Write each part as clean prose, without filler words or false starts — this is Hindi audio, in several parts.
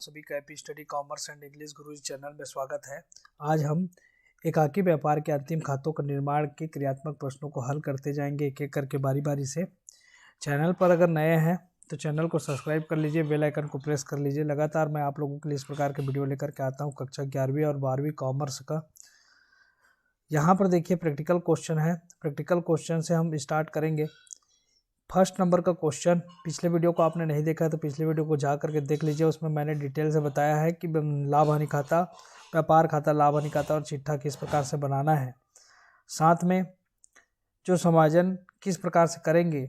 सभी का AP study commerce and English Guru channel में स्वागत है। आज हम एकाकी व्यापार के अंतिम खातों का निर्माण के क्रियात्मक प्रश्नों को हल करते जाएंगे एक एक करके बारी बारी से। चैनल पर अगर नए हैं तो चैनल को सब्सक्राइब कर लीजिए, बेल आइकन को प्रेस कर लीजिए। लगातार मैं आप लोगों के लिए इस प्रकार के वीडियो लेकर के आता हूँ कक्षा 11वीं और 12वीं कॉमर्स का। यहाँ पर देखिए प्रैक्टिकल क्वेश्चन है। प्रैक्टिकल क्वेश्चन से हम स्टार्ट करेंगे। फर्स्ट नंबर का क्वेश्चन, पिछले वीडियो को आपने नहीं देखा तो पिछले वीडियो को जा करके देख लीजिए। उसमें मैंने डिटेल से बताया है कि लाभ हानि खाता, व्यापार खाता, लाभ हानि खाता और चिट्ठा किस प्रकार से बनाना है। साथ में जो समायोजन किस प्रकार से करेंगे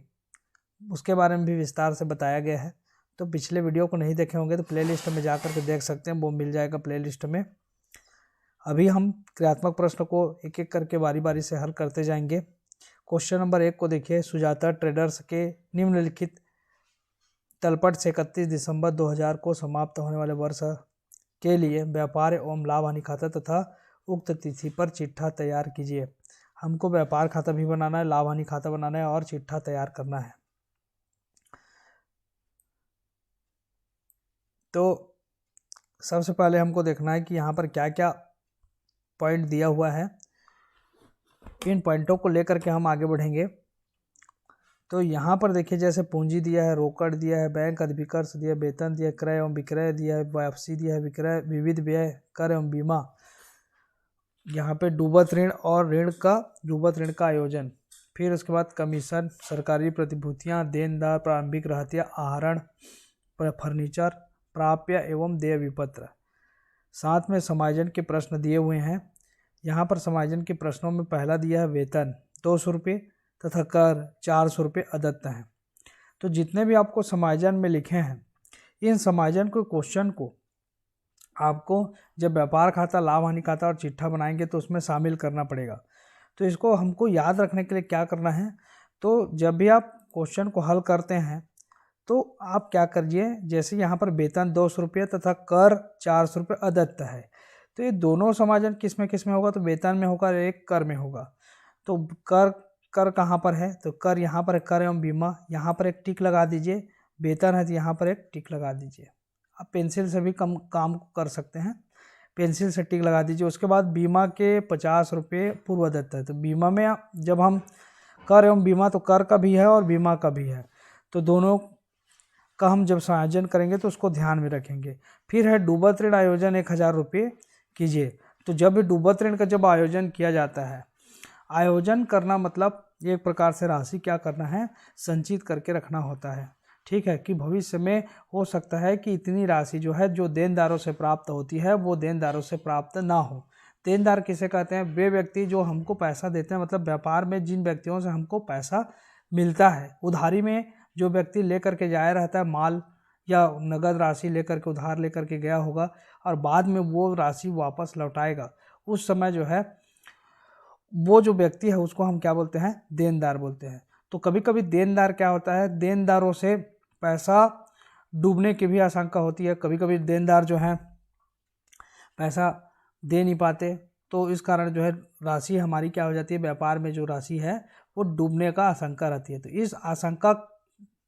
उसके बारे में भी विस्तार से बताया गया है। तो पिछले वीडियो को नहीं देखे होंगे तो प्लेलिस्ट में जा करके देख सकते हैं, वो मिल जाएगा प्लेलिस्ट में। अभी हम क्रियात्मक प्रश्न को एक एक करके बारी बारी से हल करते जाएंगे। क्वेश्चन नंबर 1 को देखिए। सुजाता ट्रेडर्स के निम्नलिखित तलपट से 31 दिसंबर 2000 को समाप्त होने वाले वर्ष के लिए व्यापार एवं लाभ हानि खाता तथा उक्त तिथि पर चिट्ठा तैयार कीजिए। हमको व्यापार खाता भी बनाना है, लाभ हानि खाता बनाना है और चिट्ठा तैयार करना है। तो सबसे पहले हमको देखना है कि यहाँ पर क्या क्या पॉइंट दिया हुआ है। इन पॉइंटों को लेकर के हम आगे बढ़ेंगे। तो यहाँ पर देखिए जैसे पूंजी दिया है, रोकड़ दिया है, बैंक अधिविकर्ष दिया है, वेतन दिया है, क्रय एवं विक्रय दिया है, वापसी दिया है, विक्रय, विविध व्यय, कर एवं बीमा। यहाँ पे डूबत ऋण और डूबत ऋण का आयोजन। फिर उसके बाद कमीशन, सरकारी प्रतिभूतियाँ, देनदार, प्रारंभिक रहतिया, आहरण, फर्नीचर, प्राप्य एवं देय विपत्र। साथ में समायोजन के प्रश्न दिए हुए हैं। यहाँ पर समायोजन के प्रश्नों में पहला दिया है वेतन 200 रुपये तथा कर 400 रुपये अदत्त हैं। तो जितने भी आपको समायोजन में लिखे हैं, इन समायोजन को क्वेश्चन को आपको जब व्यापार खाता, लाभ हानि खाता और चिट्ठा बनाएंगे तो उसमें शामिल करना पड़ेगा। तो इसको हमको याद रखने के लिए क्या करना है, तो जब भी आप क्वेश्चन को हल करते हैं तो आप क्या करिए, जैसे यहाँ पर वेतन 200 रुपये तथा कर 400 रुपये अदत्त है, तो ये दोनों समायोजन किस में होगा, तो वेतन में होगा, एक कर में होगा। तो कर कहाँ पर है, तो कर यहाँ पर है, कर एवं बीमा, यहाँ पर एक टिक लगा दीजिए। वेतन है तो यहाँ पर एक टिक लगा दीजिए। आप पेंसिल से भी काम कर सकते हैं, पेंसिल से टिक लगा दीजिए। उसके बाद बीमा के 50 रुपये पूर्व दत्त है। तो बीमा में जब हम कर एवं बीमा, तो कर का भी है और बीमा का भी है, तो दोनों का हम जब समायोजन करेंगे तो उसको ध्यान में रखेंगे। फिर है डूबत ऋण आयोजन 1000 रुपये कीजिए। तो जब भी डूबत ऋण का जब आयोजन किया जाता है, आयोजन करना मतलब एक प्रकार से राशि क्या करना है, संचित करके रखना होता है। ठीक है, कि भविष्य में हो सकता है कि इतनी राशि जो है जो देनदारों से प्राप्त होती है वो देनदारों से प्राप्त ना हो। देनदार किसे कहते हैं, वे व्यक्ति जो हमको पैसा देते हैं, मतलब व्यापार में जिन व्यक्तियों से हमको पैसा मिलता है। उधारी में जो व्यक्ति लेकर के जाया रहता है माल या नगद राशि लेकर के, उधार लेकर के गया होगा और बाद में वो राशि वापस लौटाएगा, उस समय जो है वो जो व्यक्ति है उसको हम क्या बोलते हैं, देनदार बोलते हैं। तो कभी कभी देनदार क्या होता है, देनदारों से पैसा डूबने की भी आशंका होती है। कभी कभी देनदार जो है पैसा दे नहीं पाते, तो इस कारण जो है राशि हमारी क्या हो जाती है, व्यापार में जो राशि है वो डूबने का आशंका रहती है। तो इस आशंका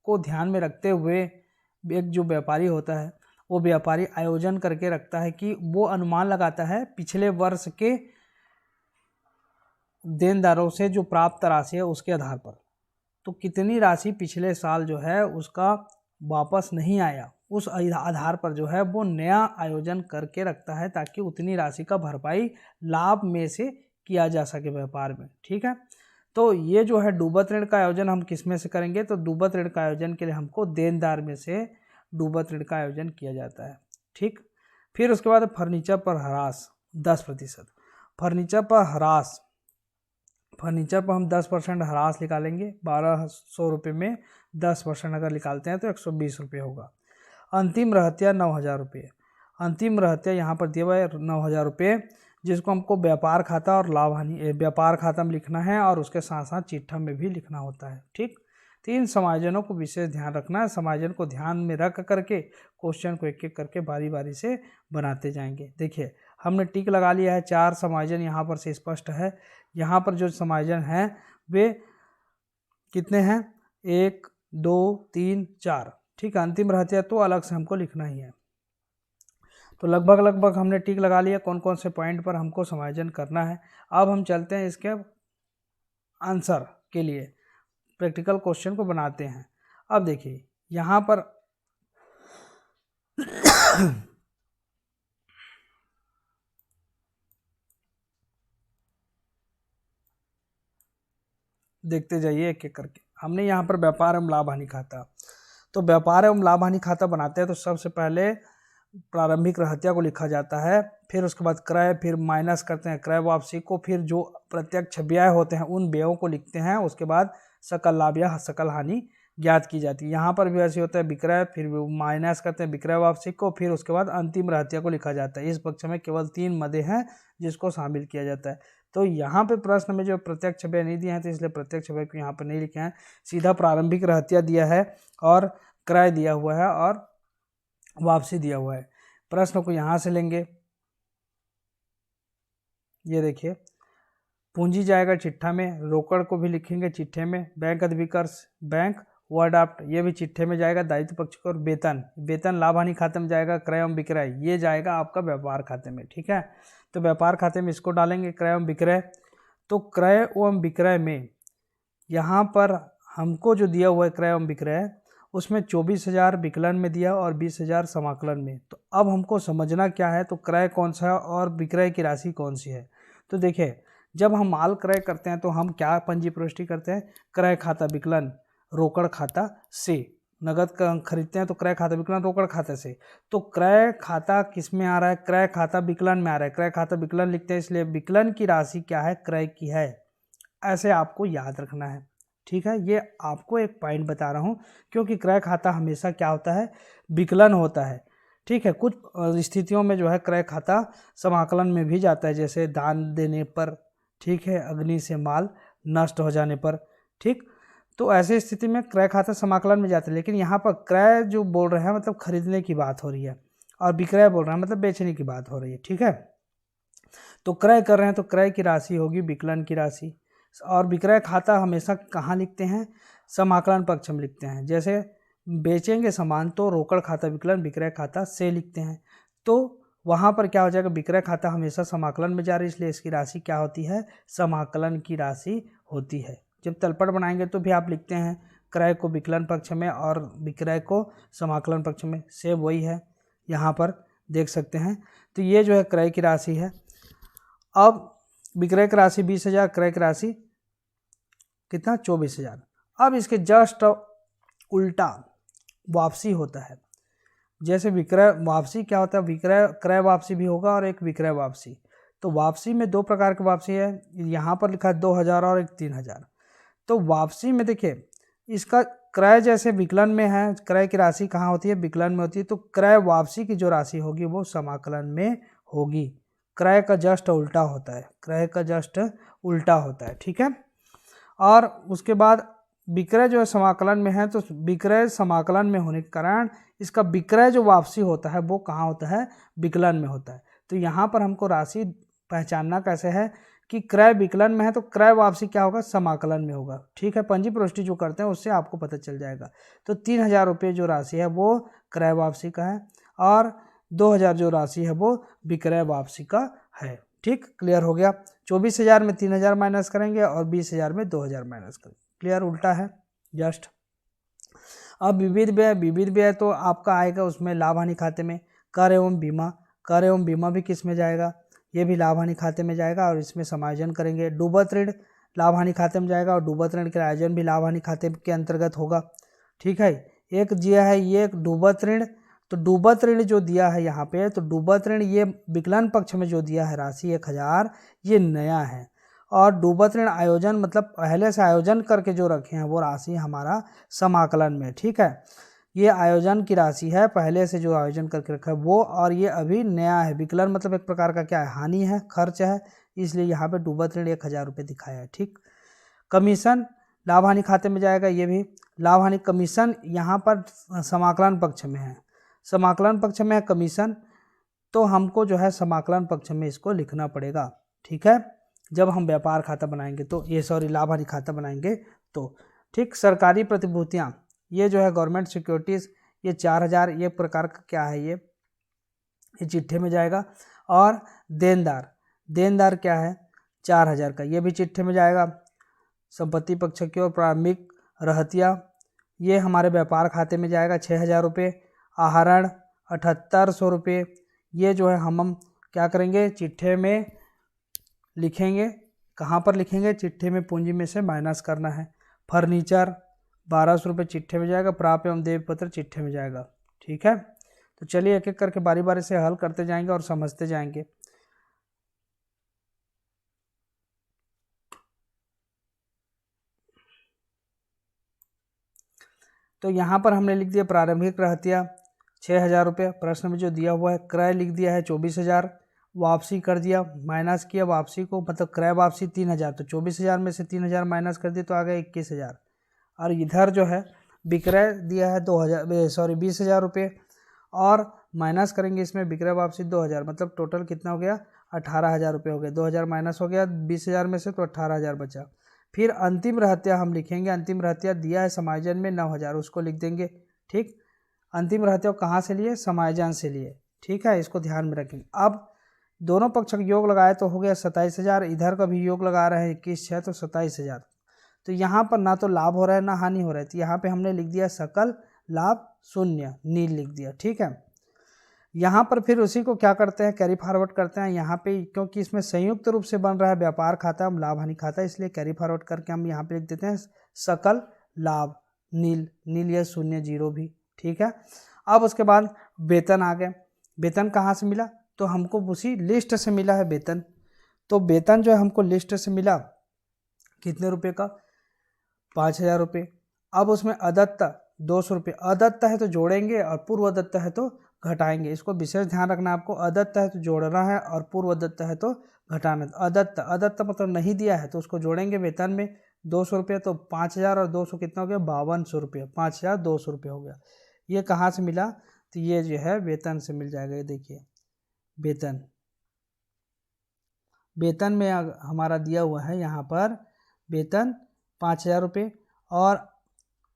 को ध्यान में रखते हुए एक जो व्यापारी होता है वो व्यापारी आयोजन करके रखता है कि वो अनुमान लगाता है पिछले वर्ष के देनदारों से जो प्राप्त राशि है उसके आधार पर, तो कितनी राशि पिछले साल जो है उसका वापस नहीं आया, उस आधार पर जो है वो नया आयोजन करके रखता है ताकि उतनी राशि का भरपाई लाभ में से किया जा सके व्यापार में। ठीक है, तो ये जो है डूबत ऋण का आयोजन हम किस में से करेंगे, तो डूबत ऋण का आयोजन के लिए हमको देनदार में से डूबत ऋण का आयोजन किया जाता है। ठीक, फिर उसके बाद फर्नीचर पर ह्रास 10%। फर्नीचर पर ह्रास, फर्नीचर पर हम 10% ह्रास निकालेंगे। 1200 रुपये में 10% अगर निकालते हैं तो 120 रुपये होगा। अंतिम रहतिया 9000 रुपये। अंतिम रहतिया यहाँ पर दिया हुआ है 9000 रुपये, जिसको हमको व्यापार खाता और लाभ हानि, व्यापार खाता में लिखना है और उसके साथ साथ चिट्ठा में भी लिखना होता है। ठीक, 3 समायोजनों को विशेष ध्यान रखना है। समायोजन को ध्यान में रख करके क्वेश्चन को एक एक करके बारी बारी से बनाते जाएंगे। देखिए हमने टिक लगा लिया है, 4 समायोजन यहाँ पर से स्पष्ट है। यहाँ पर जो समायोजन है वे कितने हैं, 1 2 3 4। ठीक है, अंतिम रहतिया तो अलग से हमको लिखना ही है। तो लगभग हमने टिक लगा लिया कौन कौन से पॉइंट पर हमको समायोजन करना है। अब हम चलते हैं इसके आंसर के लिए, प्रैक्टिकल क्वेश्चन को बनाते हैं। अब देखिए यहाँ पर देखते जाइए एक एक करके। हमने यहाँ पर व्यापार एवं लाभ हानि खाता, तो व्यापार एवं लाभ हानि खाता बनाते हैं तो सबसे पहले प्रारंभिक रहत्या को लिखा जाता है, फिर उसके बाद क्रय, फिर माइनस करते हैं क्रय वापसी को, फिर जो प्रत्यक्ष व्यय होते हैं उन व्ययों को लिखते हैं, उसके बाद सकल लाभ या सकल हानि ज्ञात की जाती है। यहाँ पर भी ऐसे होता है विक्रय, फिर माइनस करते हैं विक्रय वापसी को, फिर उसके बाद अंतिम रहत्या को लिखा जाता है। इस पक्ष में केवल 3 मदे हैं जिसको शामिल किया जाता है। तो यहाँ पे प्रश्न में जो प्रत्यक्ष व्यय नहीं दिए हैं तो इसलिए प्रत्यक्ष व्यय को यहाँ पर नहीं लिखे हैं, सीधा प्रारंभिक रहत्या दिया है और क्रय दिया हुआ है और वापसी दिया हुआ है। प्रश्न को यहाँ से लेंगे, ये देखिए पूंजी जाएगा चिट्ठा में, रोकड़ को भी लिखेंगे चिट्ठे में, बैंक अधिविकर्ष, बैंक ओवरड्राफ्ट ये भी चिट्ठे में जाएगा, दायित्व पक्ष को, और वेतन लाभ हानि खाते में जाएगा, क्रय एवं विक्रय ये जाएगा आपका व्यापार खाते में। ठीक है, तो व्यापार खाते में इसको डालेंगे क्रय एवं विक्रय। तो क्रय एवं विक्रय में यहाँ पर हमको जो दिया हुआ है क्रय एवं विक्रय, उसमें 24,000 विकलन में दिया और 20,000 समाकलन में। तो अब हमको समझना क्या है, तो क्रय कौन सा है और विक्रय की राशि कौन सी है। तो देखिए जब हम माल क्रय करते हैं तो हम क्या पंजी प्रविष्टि करते हैं, क्रय खाता विकलन रोकड़ खाता से। नगद खरीदते हैं तो क्रय खाता विकलन रोकड़ खाते से। तो क्रय खाता किस में आ रहा है, क्रय खाता विकलन में आ रहा है, क्रय खाता विकलन लिखते हैं, इसलिए विकलन की राशि क्या है, क्रय की है। ऐसे आपको याद रखना है। ठीक है, ये आपको एक पॉइंट बता रहा हूँ क्योंकि क्रय खाता हमेशा क्या होता है, विकलन होता है। ठीक है, कुछ स्थितियों में जो है क्रय खाता समाकलन में भी जाता है, जैसे दान देने पर, ठीक है, अग्नि से माल नष्ट हो जाने पर। ठीक, तो ऐसी स्थिति में क्रय खाता समाकलन में जाता है। लेकिन यहाँ पर क्रय जो बोल रहे हैं मतलब खरीदने की बात हो रही है, और विक्रय बोल रहे हैं मतलब बेचने की बात हो रही है। ठीक है, तो क्रय कर रहे हैं तो क्रय की राशि होगी विकलन की राशि, और विक्रय खाता हमेशा कहाँ लिखते हैं, समाकलन पक्ष में लिखते हैं। जैसे बेचेंगे सामान तो रोकड़ खाता विकलन विक्रय खाता से लिखते हैं, तो वहाँ पर क्या हो जाएगा, विक्रय खाता हमेशा समाकलन में जा रही है, इसलिए इसकी राशि क्या होती है, समाकलन की राशि होती है। जब तलपट बनाएंगे तो भी आप लिखते हैं क्रय को विकलन पक्ष में और विक्रय को समाकलन पक्ष में, से वही है, यहाँ पर देख सकते हैं। तो ये जो है क्रय की राशि है। अब विक्रय की राशि 20,000, क्रय की राशि कितना, 24,000। अब इसके जस्ट उल्टा वापसी होता है। जैसे विक्रय वापसी क्या होता है, विक्रय क्रय वापसी भी होगा और एक विक्रय वापसी। तो वापसी में 2 प्रकार की वापसी है, यहाँ पर लिखा है 2,000 और एक 3,000। तो वापसी में देखिए इसका क्रय जैसे विकलन में है, क्रय की राशि कहाँ होती है, विकलन में होती है, तो क्रय वापसी की जो राशि होगी वो समाकलन में होगी। क्रय का जस्ट उल्टा होता है, क्रय का जस्ट उल्टा होता है। ठीक है, और उसके बाद विक्रय जो है समाकलन में है, तो विक्रय समाकलन में होने के कारण इसका विक्रय जो वापसी होता है वो कहाँ होता है, विकलन में होता है। तो यहाँ पर हमको राशि पहचानना कैसे है कि क्रय विकलन में है तो क्रय वापसी क्या होगा, समाकलन में होगा। ठीक है, पंजी प्रविष्टि जो करते हैं उससे आपको पता चल जाएगा। तो 3,000 रुपये जो राशि है वो क्रय वापसी का है और 2,000 जो राशि है वो विक्रय वापसी का है। ठीक, क्लियर हो गया। 24,000 में 3,000 माइनस करेंगे और 20,000 में 2,000 माइनस करेंगे। क्लियर, उल्टा है जस्ट। अब विविध व्यय तो आपका आएगा उसमें लाभ हानि खाते में। कर एवं बीमा, कर एवं बीमा भी किस में जाएगा, ये भी लाभ हानि खाते में जाएगा और इसमें समायोजन करेंगे। डूबत ऋण लाभ हानि खाते में जाएगा और डूबत ऋण का आयोजन भी लाभ हानि खाते के अंतर्गत होगा। ठीक है, एक दिया है ये एक डूबत ऋण, तो डूबत ऋण जो दिया है यहाँ पे, तो डूबत ऋण ये विकलन पक्ष में जो दिया है राशि 1,000 ये नया है, और डूबत ऋण आयोजन मतलब पहले से आयोजन करके जो रखे हैं वो राशि हमारा समाकलन में। ठीक है, ये आयोजन की राशि है, पहले से जो आयोजन करके रखा है वो, और ये अभी नया है। विकलन मतलब एक प्रकार का क्या है, हानि है, खर्च है, इसलिए यहाँ पे डूबत ऋण 1,000 रुपये दिखाया है। ठीक, कमीशन लाभ हानि खाते में जाएगा, ये भी लाभ हानि कमीशन यहाँ पर समाकलन पक्ष में है, समाकलन पक्ष में है कमीशन, तो हमको जो है समाकलन पक्ष में इसको लिखना पड़ेगा। ठीक है, जब हम व्यापार खाता बनाएंगे तो ये लाभ हानि खाता बनाएंगे तो। ठीक, सरकारी प्रतिभूतियाँ ये जो है गवर्नमेंट सिक्योरिटीज़, ये 4,000 ये प्रकार का क्या है, ये ये चिट्ठे में जाएगा। और देनदार क्या है 4000 का, ये भी चिट्ठे में जाएगा। संपत्ति पक्ष की ओर प्रारंभिक रहतिया ये हमारे व्यापार खाते में जाएगा 6000 रुपये। आहरण 7800 रुपये, ये जो है हम क्या करेंगे चिट्ठे में लिखेंगे। कहाँ पर लिखेंगे? चिट्ठे में पूंजी में से माइनस करना है। फर्नीचर 1200 रुपये चिट्ठे में जाएगा। प्राप्य एवं देय पत्र चिट्ठे में जाएगा। ठीक है, तो चलिए एक एक करके बारी बारी से हल करते जाएंगे और समझते जाएंगे। तो यहाँ पर हमने लिख दिया प्रारंभिक रहतिया 6000 रुपये, प्रश्न में जो दिया हुआ है क्रय लिख दिया है 24000, वापसी कर दिया, माइनस किया वापसी को, मतलब क्रय वापसी 3000, तो 24000 में से 3000 माइनस कर दिया तो आ गया 21000। और इधर जो है विक्रय दिया है 20,000 रुपये और माइनस करेंगे इसमें विक्रय वापसी 2000, मतलब टोटल कितना हो गया 18,000 रुपये हो गया। 2000 माइनस हो गया 20,000 में से तो 18,000 बचा। फिर अंतिम रहतिया हम लिखेंगे, अंतिम रहतिया दिया है समायोजन में 9000, उसको लिख देंगे। ठीक, अंतिम रहतिया कहाँ से लिए? समायोजन से लिए। ठीक है, इसको ध्यान में रखेंगे। अब दोनों पक्ष का योग लगाए तो हो गया 27,000, इधर का भी योग लगा रहे हैं 21,6 तो 27,000। तो यहाँ पर ना तो लाभ हो रहा है ना हानि हो रहा है, तो यहाँ पे हमने लिख दिया सकल लाभ शून्य, नील लिख दिया। ठीक है, यहाँ पर फिर उसी को क्या करते हैं कैरी फॉरवर्ड करते हैं। यहाँ पे क्योंकि इसमें संयुक्त रूप से बन रहा है व्यापार खाता हम लाभ हानि खाता, इसलिए कैरी फॉरवर्ड करके हम यहाँ पे लिख देते हैं सकल लाभ नील, नील या शून्य जीरो भी। ठीक है, अब उसके बाद वेतन आ गए। वेतन कहाँ से मिला? तो हमको उसी लिस्ट से मिला है वेतन। तो वेतन जो है हमको लिस्ट से मिला कितने रुपए का? 5,000 रुपये। अब उसमें अदत्त 200 रुपये, अदत्त है तो जोड़ेंगे और पूर्व दत्त है तो घटाएंगे। इसको विशेष ध्यान रखना आपको, अदत्त है तो जोड़ना है और पूर्व दत्त है तो घटाना है। अदत्त मतलब नहीं दिया है तो उसको जोड़ेंगे वेतन में 200 रुपये, तो 5,000 और 200 कितना हो गया 5200 रुपये, 5,200 रुपये हो गया। ये कहाँ से मिला? तो ये जो है वेतन से मिल जाएगा। ये देखिए वेतन में हमारा दिया हुआ है यहाँ पर वेतन 5,000 रुपये और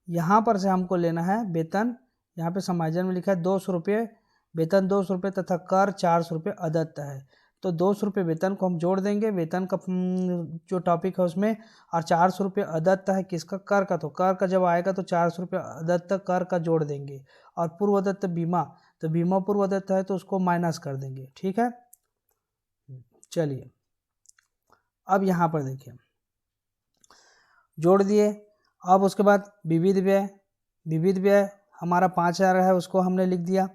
यहाँ पर से हमको लेना है वेतन, यहाँ पे समायोजन में लिखा है 200 रुपये वेतन, 200 रुपये तथा कर 400 रुपये अदत्त है। तो 200 रुपये वेतन को हम जोड़ देंगे, वेतन का जो टॉपिक है उसमें, और 400 रुपये अदत्त है किसका? कर का। तो कर का जब आएगा तो 400 रुपये अदत्त कर का जोड़ देंगे। और पूर्व दत्त बीमा, तो बीमा पूर्व दत्त है तो उसको माइनस कर देंगे। ठीक है, चलिए अब यहाँ पर देखिए जोड़ दिए। अब उसके बाद विविध व्यय हमारा 5,000 है, उसको हमने लिख दिया।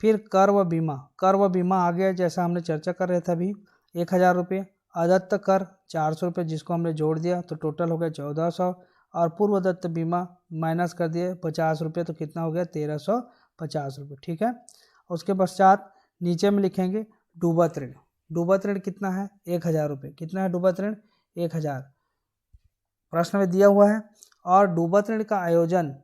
फिर कर व बीमा आ गया जैसा हमने चर्चा कर रहे थे अभी 1,000 रुपये। अदत्त कर 400 रुपये जिसको हमने जोड़ दिया तो टोटल हो गया 1,400, और पूर्व दत्त बीमा माइनस कर दिए 50 रुपये तो कितना हो गया 1,350 रुपये। ठीक है, उसके पश्चात नीचे में लिखेंगे डूबत ऋण कितना है 1,000 रुपये। कितना है डूबत ऋण? 1,000 प्रश्न में दिया हुआ है। और डूबत ऋण का आयोजन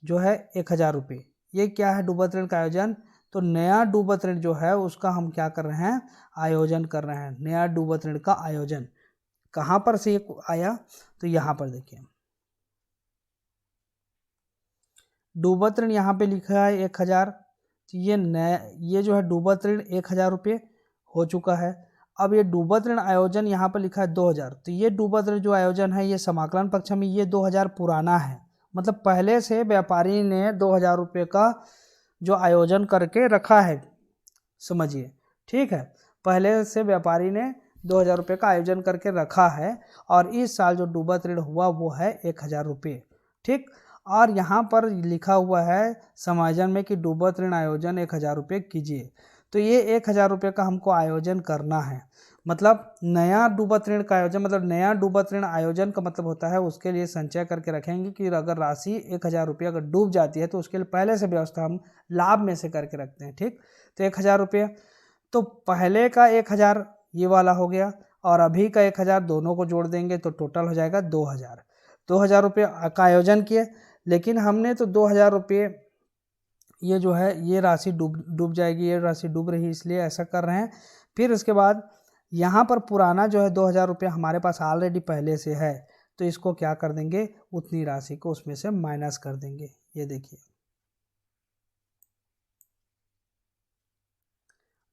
जो है 1,000 रुपये। ये क्या है डूबत ऋण का आयोजन? तो नया डूबत ऋण जो है उसका हम क्या कर रहे हैं? आयोजन कर रहे हैं। नया डूबत ऋण का आयोजन कहाँ पर से ये आया? तो यहाँ पर देखिए डूबत ऋण यहाँ पे लिखा है 1,000, तो ये नया, ये जो है डूबत ऋण 1,000 रुपये हो चुका है। अब ये डूबत ऋण आयोजन यहाँ पर लिखा है 2,000, तो ये डूबत ऋण जो आयोजन है ये समाकलन पक्ष में ये 2,000 पुराना है, मतलब पहले से व्यापारी ने 2,000 रुपये का जो आयोजन करके रखा है, समझिए। ठीक है, पहले से व्यापारी ने 2,000 रुपये का आयोजन करके रखा है और इस साल जो डूबत ऋण हुआ वो है 1,000 रुपये। ठीक, और यहाँ पर लिखा हुआ है समायोजन में कि डूबत ऋण आयोजन 1,000 रुपये कीजिए। तो ये 1,000 रुपये का हमको आयोजन करना है, मतलब नया डूबत ऋण का आयोजन, मतलब नया डूबत ऋण आयोजन का मतलब होता है उसके लिए संचय करके रखेंगे कि अगर राशि 1,000 रुपये अगर डूब जाती है तो उसके लिए पहले से व्यवस्था हम लाभ में से करके रखते हैं। ठीक, तो 1,000 रुपये, तो पहले का 1,000 ये वाला हो गया और अभी का 1,000 दोनों को जोड़ देंगे तो टोटल हो जाएगा 2,000 रुपये का आयोजन किए, लेकिन हमने तो 2,000 रुपये ये जो है ये राशि डूब जाएगी, ये राशि डूब रही इसलिए ऐसा कर रहे हैं। फिर उसके बाद यहाँ पर पुराना जो है 2,000 रुपये हमारे पास ऑलरेडी पहले से है, तो इसको क्या कर देंगे उतनी राशि को उसमें से माइनस कर देंगे। ये देखिए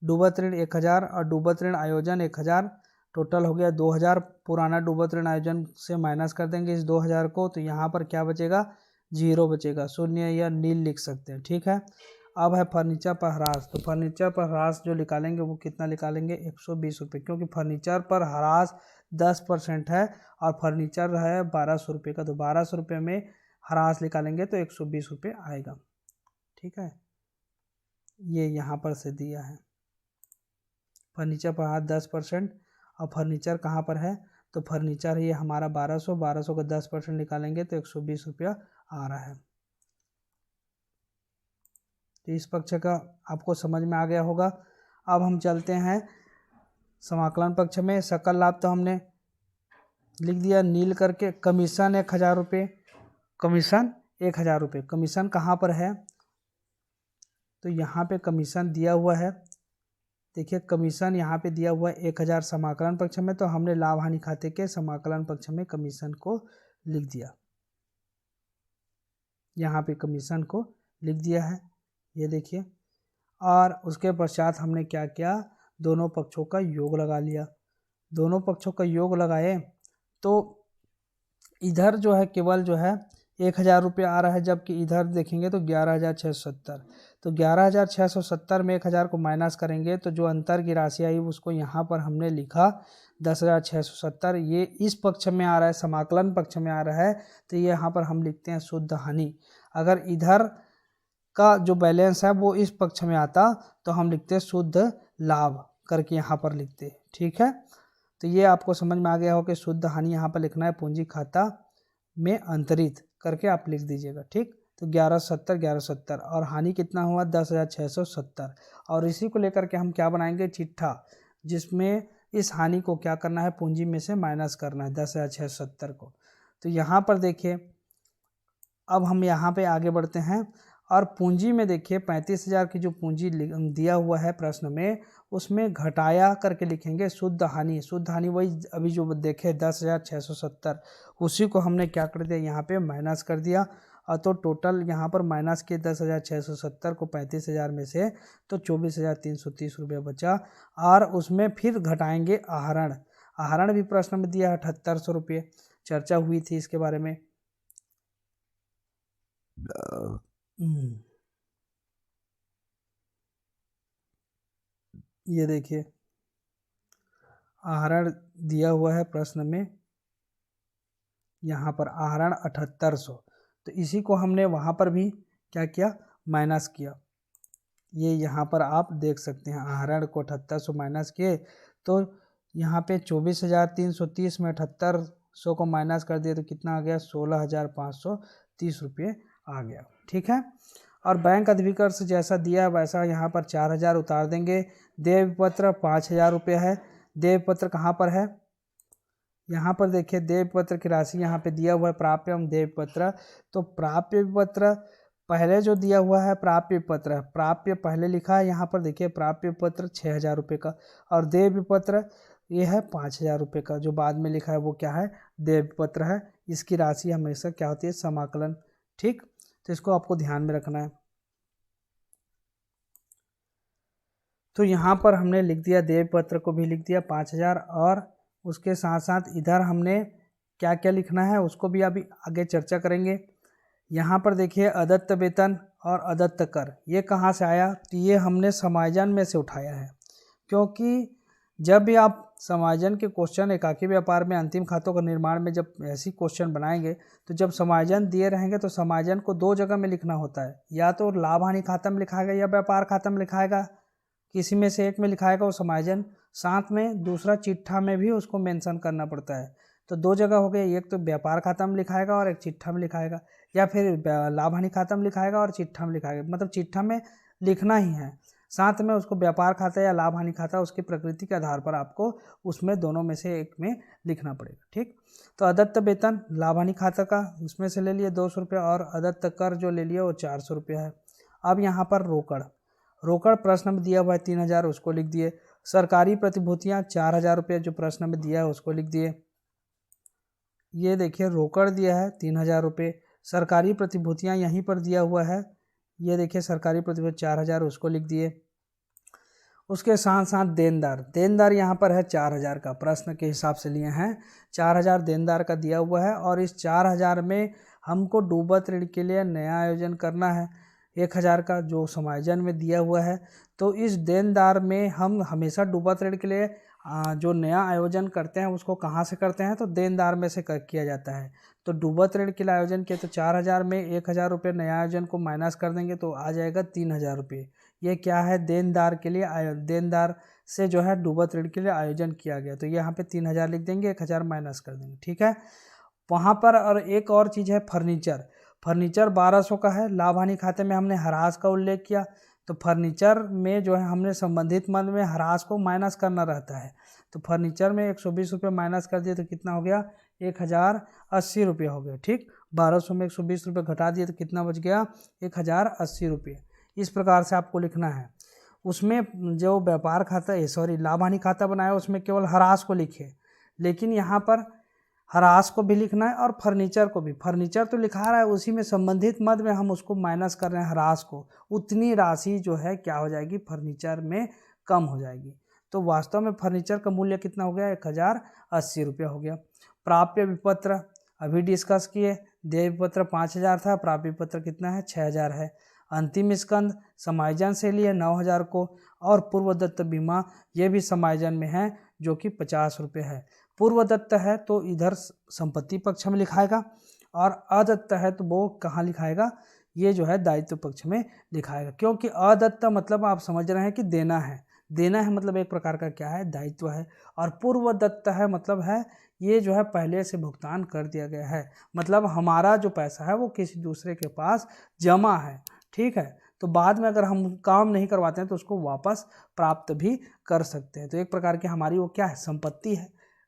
डूबत ऋण 1000 और डूबत ऋण आयोजन 1000, टोटल हो गया 2000। पुराना डूबत ऋण आयोजन से माइनस कर देंगे इस 2000 को, तो यहाँ पर क्या बचेगा, 0 बचेगा, शून्य या नील लिख सकते हैं। ठीक है, अब है फर्नीचर पर ह्रास। तो फर्नीचर पर ह्रास जो निकालेंगे वो कितना निकालेंगे, 120 रुपये, क्योंकि फर्नीचर पर ह्रास 10% है और फर्नीचर है 1200 रुपये का, तो 1200 रुपये में ह्रास निकालेंगे तो 120 रुपये आएगा। ठीक है, ये यहाँ पर से दिया है, फर्नीचर पर ह्रास 10%, और फर्नीचर कहाँ पर है, तो फर्नीचर ये हमारा 1200 का 10% निकालेंगे तो 120 रुपया आ रहा है। तो इस पक्ष का आपको समझ में आ गया होगा। अब हम चलते हैं समाकलन पक्ष में। सकल लाभ तो हमने लिख दिया नील करके। कमीशन 1000 रुपये, कमीशन 1000 रुपये, कमीशन कहाँ पर है, तो यहाँ पे कमीशन दिया हुआ है, देखिए कमीशन यहाँ पे दिया हुआ है 1000 समाकलन पक्ष में, तो हमने लाभ हानि खाते के समाकलन पक्ष में कमीशन को लिख दिया, यहाँ पे कमीशन को लिख दिया है, ये देखिए। और उसके पश्चात हमने क्या किया, दोनों पक्षों का योग लगा लिया। दोनों पक्षों का योग लगाए तो इधर जो है केवल जो है 1000 रुपये आ रहा है, जबकि इधर देखेंगे तो 11670। तो 11670 में 1000 को माइनस करेंगे तो जो अंतर की राशि आई उसको यहाँ पर हमने लिखा 10670। ये इस पक्ष में आ रहा है, समाकलन पक्ष में आ रहा है, तो ये यहाँ पर हम लिखते हैं शुद्ध हानि। अगर इधर का जो बैलेंस है वो इस पक्ष में आता तो हम लिखते शुद्ध लाभ करके यहाँ पर लिखते। ठीक है, तो ये आपको समझ में आ गया हो कि शुद्ध हानि यहाँ पर लिखना है पूंजी खाता में अंतरित करके आप लिख दीजिएगा। ठीक, तो 1170 और हानि कितना हुआ 10670। और इसी को लेकर के हम क्या बनाएंगे, चिट्ठा, जिसमें इस हानि को क्या करना है, पूंजी में से माइनस करना है 10670 को। तो यहाँ पर देखिए अब हम यहाँ पे आगे बढ़ते हैं और पूंजी में देखिए 35,000 की जो पूंजी दिया हुआ है प्रश्न में, उसमें घटाया करके लिखेंगे शुद्ध हानि। शुद्ध हानि वही अभी जो देखे 10,670, उसी को हमने क्या कर दिया, यहाँ पे माइनस कर दिया। और तो टोटल यहाँ पर माइनस के 10,670 को 35,000 में से, तो 24,330 रुपये बचा। और उसमें फिर घटाएंगे आहरण। आहरण भी प्रश्न में दिया है 7800 रुपये, चर्चा हुई थी इसके बारे में। ये देखिए आहरण दिया हुआ है प्रश्न में, यहाँ पर आहरण 7800, तो इसी को हमने वहाँ पर भी क्या किया, माइनस किया। ये यहाँ पर आप देख सकते हैं, आहरण को 7800 माइनस किए तो यहाँ पे 24,330 में 7800 को माइनस कर दिए तो कितना आ गया, 16,530 रुपये आ गया। ठीक है, और बैंक अधिविकर्ष जैसा दिया वैसा यहाँ पर 4000 उतार देंगे। देय पत्र 5000 रुपये है। देय पत्र कहाँ पर है, यहाँ पर देखिए देय पत्र की राशि यहाँ पे दिया हुआ है, प्राप्य एवं देय पत्र। तो प्राप्य पत्र पहले जो दिया हुआ है प्राप्य पत्र, प्राप्य पहले लिखा है, यहाँ पर देखिए प्राप्य पत्र 6000 रुपये का, और देय पत्र ये है 5000 रुपये का। जो बाद में लिखा है वो क्या है, देय पत्र है। इसकी राशि हमेशा क्या होती है, समाकलन। ठीक, तो इसको आपको ध्यान में रखना है। तो यहाँ पर हमने लिख दिया देय पत्र को भी लिख दिया 5000, और उसके साथ साथ इधर हमने क्या क्या लिखना है उसको भी अभी आगे चर्चा करेंगे। यहाँ पर देखिए अदत्त वेतन और अदत्त कर, ये कहाँ से आया, तो ये हमने समायोजन में से उठाया है। क्योंकि जब भी आप समायोजन के क्वेश्चन एकाकी व्यापार में अंतिम खातों का निर्माण में जब ऐसी क्वेश्चन बनाएंगे तो जब समायोजन दिए रहेंगे तो समायोजन को 2 जगह में लिखना होता है, या तो लाभ हानि खाता में लिखाएगा या व्यापार खाता में लिखाएगा, किसी में से एक में लिखाएगा वो समायोजन। साथ में दूसरा चिट्ठा में भी उसको मेंशन करना पड़ता है। तो 2 जगह हो गए, एक तो व्यापार खाता में लिखाएगा और एक चिट्ठा में लिखाएगा, या फिर लाभ हानि खाता में लिखाएगा और चिट्ठा में लिखाएगा। मतलब चिट्ठा में लिखना ही है, साथ में उसको व्यापार खाता या लाभ हानि खाता उसकी प्रकृति के आधार पर आपको उसमें दोनों में से एक में लिखना पड़ेगा। ठीक, तो अदत्त वेतन लाभ हानि खाता का उसमें से ले लिए 200 रुपये, और अदत्त कर जो ले लिया वो 400 रुपये है। अब यहाँ पर रोकड़, रोकड़ प्रश्न में दिया हुआ है 3000, उसको लिख दिए। सरकारी प्रतिभूतियाँ 4000 रुपये जो प्रश्न में दिया है उसको लिख दिए। ये देखिए रोकड़ दिया है 3000 रुपये, सरकारी प्रतिभूतियाँ यहीं पर दिया हुआ है, ये देखिए सरकारी प्रतिभूति 4000, उसको लिख दिए। उसके साथ साथ देनदार यहाँ पर है 4000 का, प्रश्न के हिसाब से लिए हैं 4000 देनदार का दिया हुआ है। और इस 4000 में हमको डूबत ऋण के लिए नया आयोजन करना है 1000 का, जो समायोजन में दिया हुआ है। तो इस देनदार में हम हमेशा डूबत ऋण के लिए जो नया आयोजन करते हैं उसको कहाँ से करते हैं, तो देनदार में से किया जाता है। तो डूबत ऋण के लिए आयोजन किया तो 4000 में 1000 रुपये नया आयोजन को माइनस कर देंगे तो आ जाएगा 3000 रुपये। ये क्या है, देनदार के लिए देनदार से जो है डूबत ऋण के लिए आयोजन किया गया, तो यहाँ पे 3000 लिख देंगे, 1000 माइनस कर देंगे, ठीक है। वहाँ पर और एक और चीज़ है फर्नीचर 1200 का है। लाभ हानि खाते में हमने ह्रास का उल्लेख किया, तो फर्नीचर में जो है हमने संबंधित मद में ह्रास को माइनस करना रहता है। तो फर्नीचर में 120 रुपये माइनस कर दिए तो कितना हो गया, 1080 रुपये हो गए, ठीक। 1200 में 120 रुपये घटा दिए तो कितना बच गया, 1080 रुपये। इस प्रकार से आपको लिखना है। उसमें जो व्यापार खाता लाभ हानि खाता बनाया उसमें केवल ह्रास को लिखे, लेकिन यहाँ पर ह्रास को भी लिखना है और फर्नीचर को भी। फर्नीचर तो लिखा रहा है, उसी में संबंधित मद में हम उसको माइनस कर रहे हैं ह्रास को, उतनी राशि जो है क्या हो जाएगी, फर्नीचर में कम हो जाएगी। तो वास्तव में फर्नीचर का मूल्य कितना हो गया, 1080 रुपये हो गया। प्राप्य विपत्र अभी डिस्कस किए, देय विपत्र 5000 था, प्राप्य विपत्र कितना है, 6000 है। अंतिम स्कंद समायोजन से लिए 9000 को, और पूर्वदत्त बीमा ये भी समायोजन में है जो कि 50 रुपये है। पूर्वदत्त है तो इधर संपत्ति पक्ष में लिखाएगा, और अदत्त है तो वो कहाँ लिखाएगा, ये जो है दायित्व पक्ष में लिखाएगा। क्योंकि अदत्त मतलब आप समझ रहे हैं कि देना है मतलब एक प्रकार का क्या है, दायित्व है। और पूर्वदत्त है मतलब है ये जो है पहले से भुगतान कर दिया गया है, मतलब हमारा जो पैसा है वो किसी दूसरे के पास जमा है, ठीक है। तो बाद में अगर हम काम नहीं करवाते हैं तो उसको वापस प्राप्त भी कर सकते हैं। तो एक प्रकार की हमारी वो क्या है, संपत्ति है,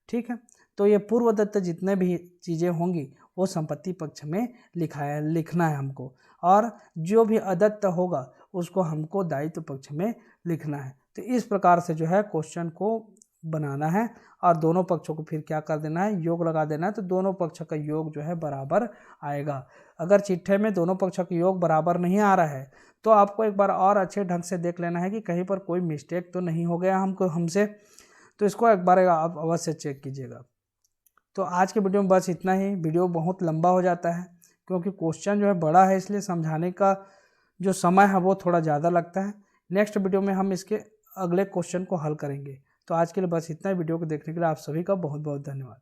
ठीक है। तो ये पूर्वदत्त जितने भी चीज़ें होंगी वो संपत्ति पक्ष में लिखना है हमको, और जो भी अदत्त होगा उसको हमको दायित्व पक्ष में लिखना है। तो इस प्रकार से जो है क्वेश्चन को बनाना है, और दोनों पक्षों को फिर क्या कर देना है, योग लगा देना है। तो दोनों पक्षों का योग जो है बराबर आएगा। अगर चिट्ठे में दोनों पक्षों का योग बराबर नहीं आ रहा है तो आपको एक बार और अच्छे ढंग से देख लेना है कि कहीं पर कोई मिस्टेक तो नहीं हो गया हमसे, तो इसको एक बार आप अवश्य चेक कीजिएगा। तो आज के वीडियो में बस इतना ही। वीडियो बहुत लंबा हो जाता है क्योंकि क्वेश्चन जो है बड़ा है, इसलिए समझाने का जो समय है वो थोड़ा ज़्यादा लगता है। नेक्स्ट वीडियो में हम इसके अगले क्वेश्चन को हल करेंगे। तो आज के लिए बस इतना ही। वीडियो को देखने के लिए आप सभी का बहुत बहुत धन्यवाद।